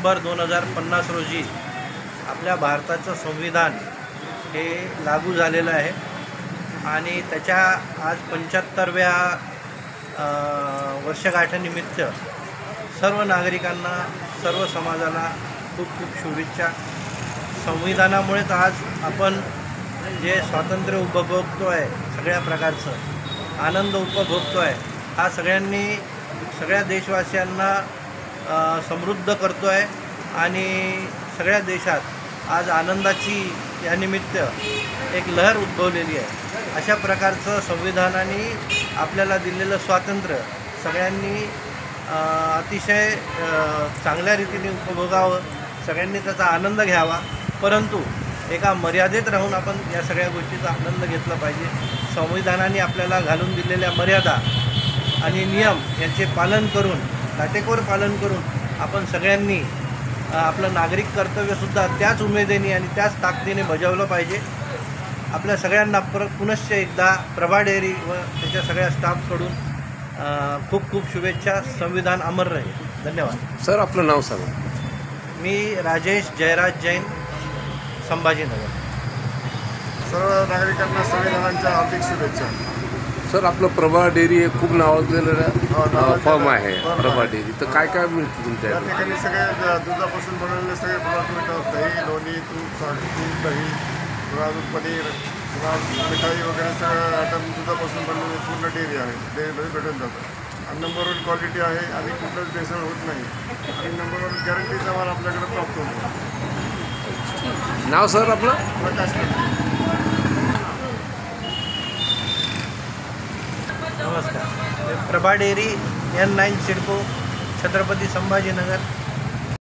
डिसेंबर 2050 रोजी आपल्या भारताचं संविधान हे लागू झालेलं आहे आणि त्याच्या आज 75व्या वर्षगाठानिमित्त सर्व नागरिकांना, सर्व समाजाला खूप खूप शुभेच्छा। संविधानामुळेच आज आपण जे स्वातंत्र्य उपभोगतो आहे, सगळ्या प्रकारचं आनंद उपभोगतो आहे, हा सगळ्या देशवासियांना समृद्ध करतो आहे आणि सगळ्या देशात आज आनंदाची यानिमित्त एक लहर उद्भवलेली आहे। अशा प्रकारचं संविधानाने आपल्याला दिलेलं स्वातंत्र्य सगळ्यांनी अतिशय चांगल्या रीतीने उपभोगावं, सगळ्यांनी त्याचा आनंद घ्यावा, परंतु एका मर्यादेत राहून आपण या सगळ्या गोष्टीचा आनंद घेतला पाहिजे। संविधानाने आपल्याला घालून दिलेल्या मर्यादा आणि नियम यांचे पालन करून, काटेकोर पालन करून आपण सगळ्यांनी आपलं नागरिक कर्तव्यसुद्धा त्याच उमेदीने आणि त्याच ताकदीने बजावलं पाहिजे। आपल्या सगळ्यांना पुनश्च एकदा प्रभा डेअरी व त्याच्या सगळ्या स्टाफकडून खूप खूप शुभेच्छा। संविधान अमर रहे। धन्यवाद। सर, आपलं नाव सांगा। मी राजेश जयराज जैन, संभाजीनगर। सर्व नागरिकांना संविधानाच्या हार्दिक शुभेच्छा। सर, आपलं प्रभा डेअरी हे खूप नावाजलेलं फर्म आहे। प्रभा डेअरी तर काय काय मिळतं तुमच्या या इथे? ठिकाणी सगळे दुधापासून बनवलेले सगळे पदार्थ मिळतात। दही, लोणी, तूप, तूप, दही, पुन्हा अजून पनीर, पुन्हा मिठाई वगैरे सगळं आयटम दुधापासून बनवलेले पूर्ण डेअरी आहे। डेअरीमध्ये भेटून जातं आणि नंबर 1 क्वालिटी आहे आणि कुठलंच भेसळ होत नाही आणि नंबर 1 गॅरंटीचा माल आपल्याकडे प्राप्त होतो। नाव सर आपलं? प्रकाश। नमस्कार। प्रभा डेअरी N9 सिडको, छत्रपती संभाजीनगर।